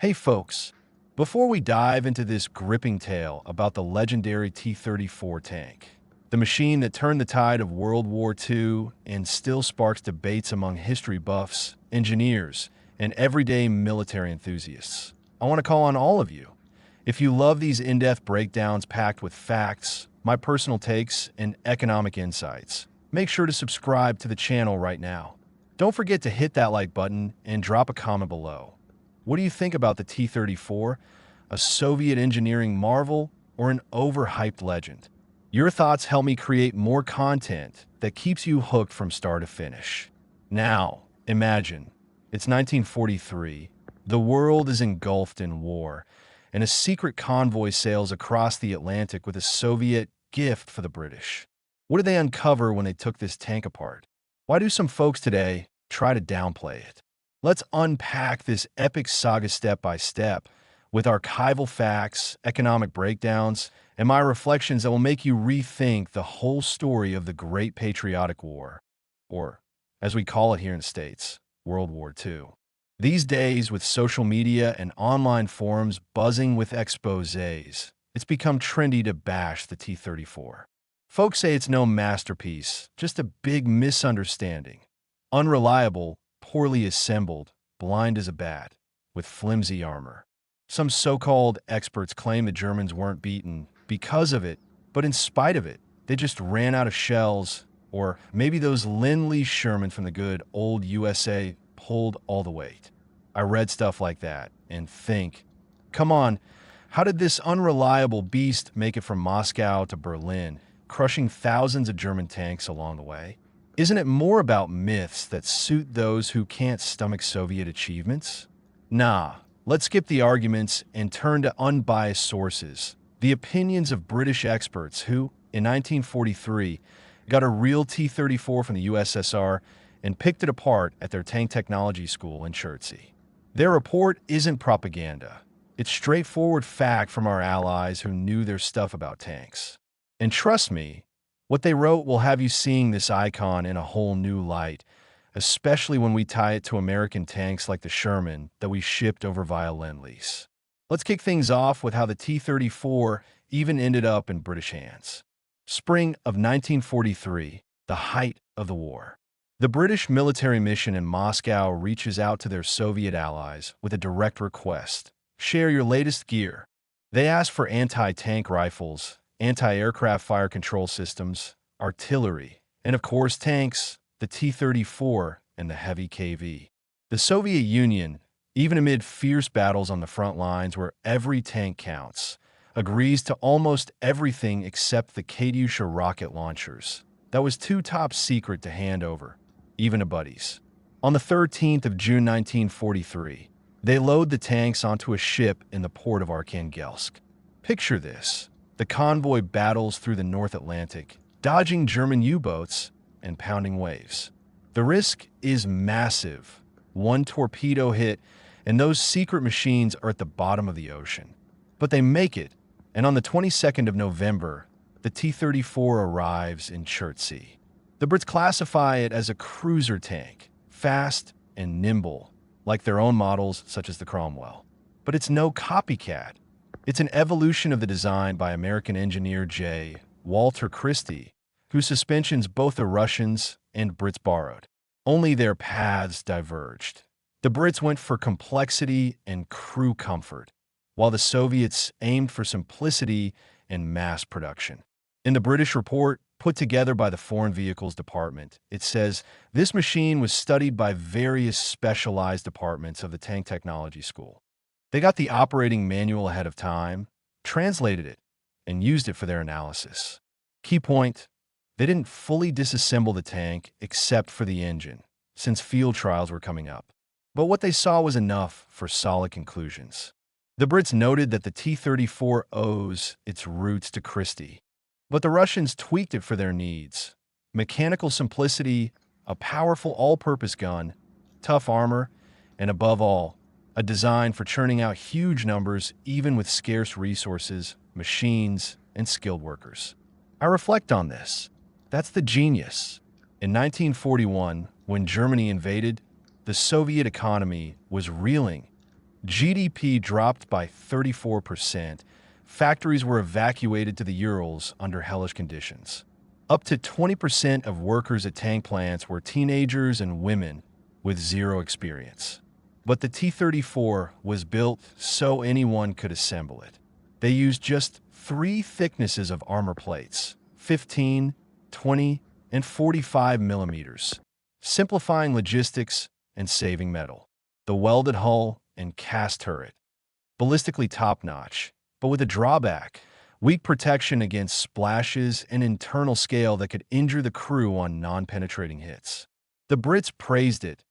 Hey folks, before we dive into this gripping tale about the legendary T-34 tank, the machine that turned the tide of World War II and still sparks debates among history buffs, engineers, and everyday military enthusiasts, I want to call on all of you. If you love these in-depth breakdowns packed with facts, my personal takes, and economic insights, make sure to subscribe to the channel right now. Don't forget to hit that like button and drop a comment below. What do you think about the T-34, a Soviet engineering marvel or an overhyped legend? Your thoughts help me create more content that keeps you hooked from start to finish. Now, imagine, it's 1943, the world is engulfed in war, and a secret convoy sails across the Atlantic with a Soviet gift for the British. What did they uncover when they took this tank apart? Why do some folks today try to downplay it? Let's unpack this epic saga step by step with archival facts, economic breakdowns, and my reflections that will make you rethink the whole story of the Great Patriotic War, or, as we call it here in the States, World War II. These days, with social media and online forums buzzing with exposés, it's become trendy to bash the T-34. Folks say it's no masterpiece, just a big misunderstanding. Unreliable, poorly assembled, blind as a bat, with flimsy armor. Some so-called experts claim the Germans weren't beaten because of it, but in spite of it, they just ran out of shells, or maybe those Lend-Lease Sherman from the good old USA pulled all the weight. I read stuff like that and think, come on, how did this unreliable beast make it from Moscow to Berlin, crushing thousands of German tanks along the way? Isn't it more about myths that suit those who can't stomach Soviet achievements? Nah, let's skip the arguments and turn to unbiased sources, the opinions of British experts who, in 1943, got a real T-34 from the USSR and picked it apart at their tank technology school in Chertsey. Their report isn't propaganda. It's straightforward fact from our allies who knew their stuff about tanks. And trust me, what they wrote will have you seeing this icon in a whole new light, especially when we tie it to American tanks like the Sherman that we shipped over via Lend-Lease. Let's kick things off with how the T-34 even ended up in British hands. Spring of 1943, the height of the war. The British military mission in Moscow reaches out to their Soviet allies with a direct request. Share your latest gear. They ask for anti-tank rifles, anti-aircraft fire control systems, artillery, and of course tanks, the T-34 and the heavy KV. The Soviet Union, even amid fierce battles on the front lines where every tank counts, agrees to almost everything except the Katyusha rocket launchers. That was too top secret to hand over, even to buddies. On the 13th of June 1943, they load the tanks onto a ship in the port of Arkhangelsk. Picture this. The convoy battles through the North Atlantic, dodging German U-boats and pounding waves. The risk is massive. One torpedo hit, and those secret machines are at the bottom of the ocean. But they make it, and on the 22nd of November, the T-34 arrives in Chertsey. The Brits classify it as a cruiser tank, fast and nimble, like their own models such as the Cromwell. But it's no copycat. It's an evolution of the design by American engineer J. Walter Christie, whose suspensions both the Russians and Brits borrowed. Only their paths diverged. The Brits went for complexity and crew comfort, while the Soviets aimed for simplicity and mass production. In the British report, put together by the Foreign Vehicles Department, it says, this machine was studied by various specialized departments of the Tank Technology School. They got the operating manual ahead of time, translated it, and used it for their analysis. Key point, they didn't fully disassemble the tank except for the engine, since field trials were coming up. But what they saw was enough for solid conclusions. The Brits noted that the T-34 owes its roots to Christie, but the Russians tweaked it for their needs. Mechanical simplicity, a powerful all-purpose gun, tough armor, and above all, a design for churning out huge numbers even with scarce resources, machines, and skilled workers. I reflect on this. That's the genius. In 1941, when Germany invaded, the Soviet economy was reeling. GDP dropped by 34%. Factories were evacuated to the Urals under hellish conditions. Up to 20% of workers at tank plants were teenagers and women with zero experience. But the T-34 was built so anyone could assemble it. They used just 3 thicknesses of armor plates, 15, 20, and 45 millimeters, simplifying logistics and saving metal. The welded hull and cast turret, ballistically top-notch, but with a drawback: weak protection against splashes and internal scale that could injure the crew on non-penetrating hits. The Brits praised it.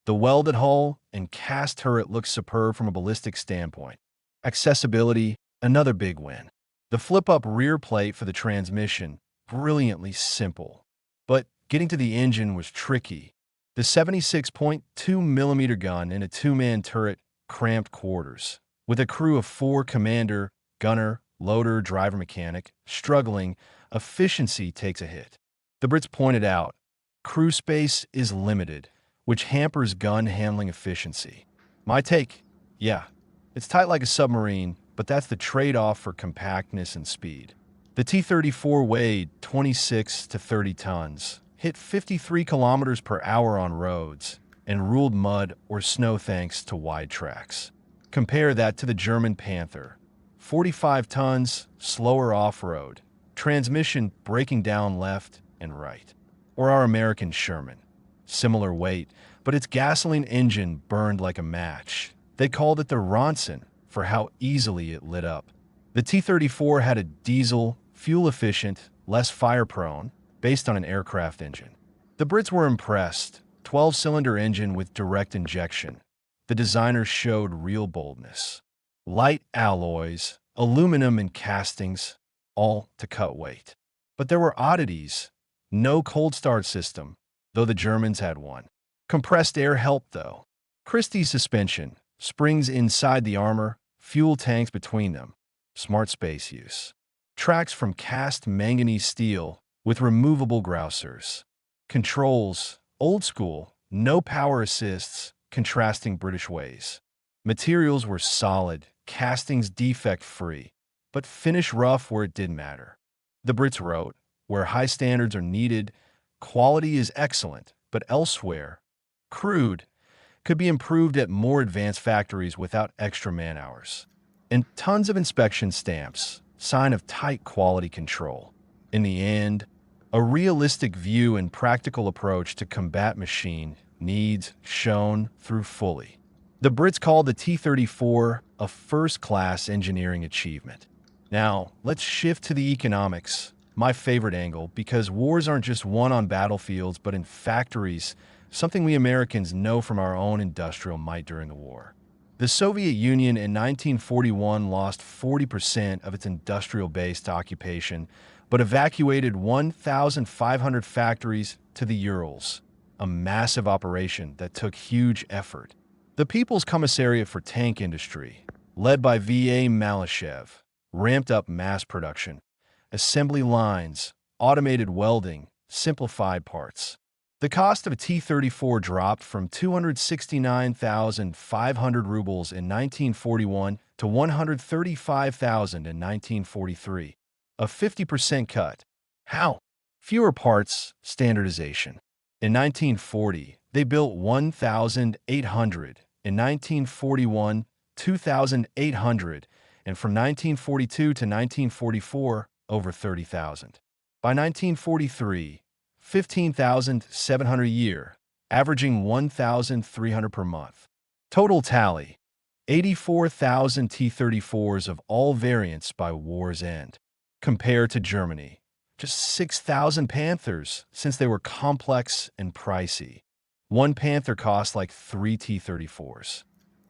The welded hull and cast turret looked superb from a ballistic standpoint. Accessibility, another big win. The flip-up rear plate for the transmission, brilliantly simple. But getting to the engine was tricky. The 76.2mm gun in a 2-man turret cramped quarters. With a crew of 4: commander, gunner, loader, driver, mechanic, struggling, efficiency takes a hit. The Brits pointed out, crew space is limited, which hampers gun handling efficiency. My take: yeah, it's tight like a submarine, but that's the trade-off for compactness and speed. The T-34 weighed 26 to 30 tons, hit 53 kilometers per hour on roads, and ruled mud or snow thanks to wide tracks. Compare that to the German Panther, 45 tons, slower off-road, transmission breaking down left and right. Or our American Sherman, similar weight, but its gasoline engine burned like a match. They called it the Ronson for how easily it lit up. The T-34 had a diesel, fuel-efficient, less fire-prone, based on an aircraft engine. The Brits were impressed. 12-cylinder engine with direct injection. The designers showed real boldness. Light alloys, aluminum and castings, all to cut weight. But there were oddities. No cold start system, though the Germans had one. Compressed air helped, though. Christie's suspension, springs inside the armor, fuel tanks between them. Smart space use. Tracks from cast manganese steel with removable grousers. Controls, old school, no power assists, contrasting British ways. Materials were solid, castings defect-free, but finish rough where it didn't matter. The Brits wrote, where high standards are needed, quality is excellent, but elsewhere, crude, could be improved at more advanced factories without extra man-hours. And tons of inspection stamps, sign of tight quality control. In the end, a realistic view and practical approach to combat machine needs shown through fully. The Brits called the T-34 a first-class engineering achievement. Now, let's shift to the economics, my favorite angle, because wars aren't just won on battlefields, but in factories, something we Americans know from our own industrial might during the war. The Soviet Union in 1941 lost 40% of its industrial base to occupation, but evacuated 1,500 factories to the Urals, a massive operation that took huge effort. The People's Commissariat for Tank Industry, led by V.A. Malyshev, ramped up mass production, assembly lines, automated welding, simplified parts. The cost of a T-34 dropped from 269,500 rubles in 1941 to 135,000 in 1943, a 50% cut. How? Fewer parts, standardization. In 1940, they built 1,800. In 1941, 2,800, and from 1942 to 1944, over 30,000. By 1943, 15,700 a year, averaging 1,300 per month. Total tally, 84,000 T-34s of all variants by war's end. Compared to Germany, just 6,000 Panthers, since they were complex and pricey. One Panther cost like 3 T-34s.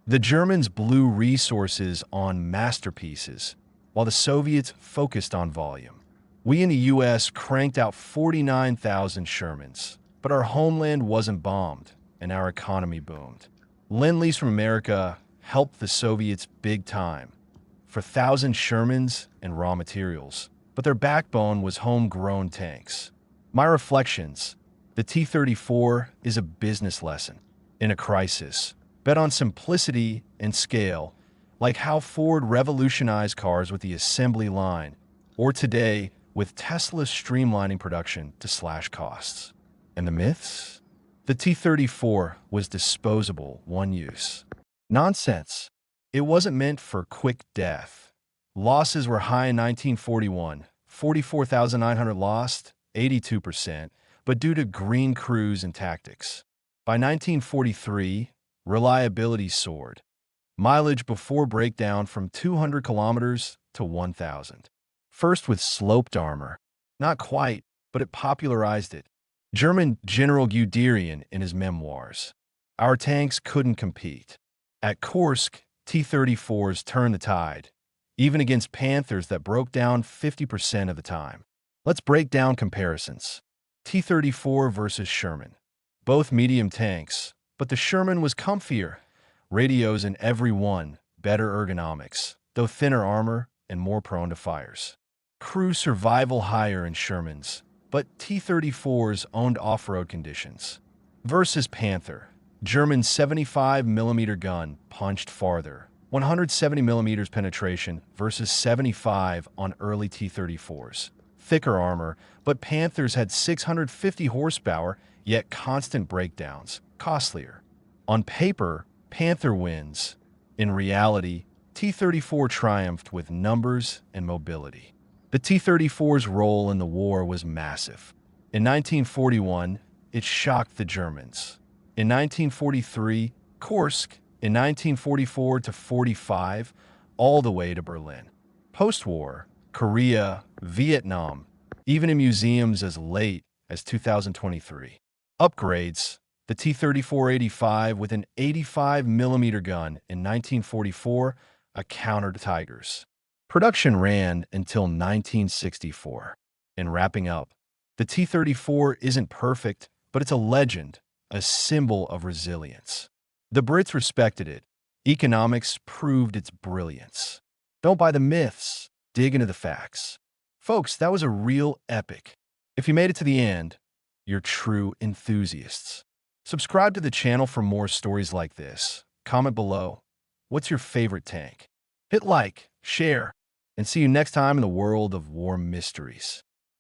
The Germans blew resources on masterpieces, while the Soviets focused on volume. We in the U.S. cranked out 49,000 Shermans, but our homeland wasn't bombed, and our economy boomed. Lend-Lease from America helped the Soviets big time for 1,000 Shermans and raw materials, but their backbone was homegrown tanks. My reflections: the T-34 is a business lesson. In a crisis, Bet on simplicity and scale, like how Ford revolutionized cars with the assembly line, or today with Tesla's streamlining production to slash costs. And the myths? The T-34 was disposable, one use. Nonsense. It wasn't meant for quick death. Losses were high in 1941, 44,900 lost, 82%, but due to green crews and tactics. By 1943, reliability soared. Mileage before breakdown from 200 kilometers to 1,000. First with sloped armor. Not quite, but it popularized it. German General Guderian in his memoirs. Our tanks couldn't compete. At Kursk, T-34s turned the tide, even against Panthers that broke down 50% of the time. Let's break down comparisons. T-34 versus Sherman. Both medium tanks, but the Sherman was comfier. Radios in every one, better ergonomics, though thinner armor and more prone to fires. Crew survival higher in Shermans, but T-34s owned off-road conditions. Versus Panther. German 75mm gun punched farther, 170mm penetration versus 75 on early T-34s. Thicker armor, but Panthers had 650 horsepower, yet constant breakdowns, costlier. On paper, Panther wins. In reality, T-34 triumphed with numbers and mobility. The T-34's role in the war was massive. In 1941, it shocked the Germans. In 1943, Kursk. In 1944 to 45, all the way to Berlin. Post-war, Korea, Vietnam, even in museums as late as 2023. Upgrades. The T-34-85 with an 85mm gun in 1944, a counter to Tigers. Production ran until 1964. And wrapping up, the T-34 isn't perfect, but it's a legend, a symbol of resilience. The Brits respected it. Economics proved its brilliance. Don't buy the myths. Dig into the facts. Folks, that was a real epic. If you made it to the end, you're true enthusiasts. Subscribe to the channel for more stories like this. Comment below. What's your favorite tank? Hit like, share, and see you next time in the world of war mysteries.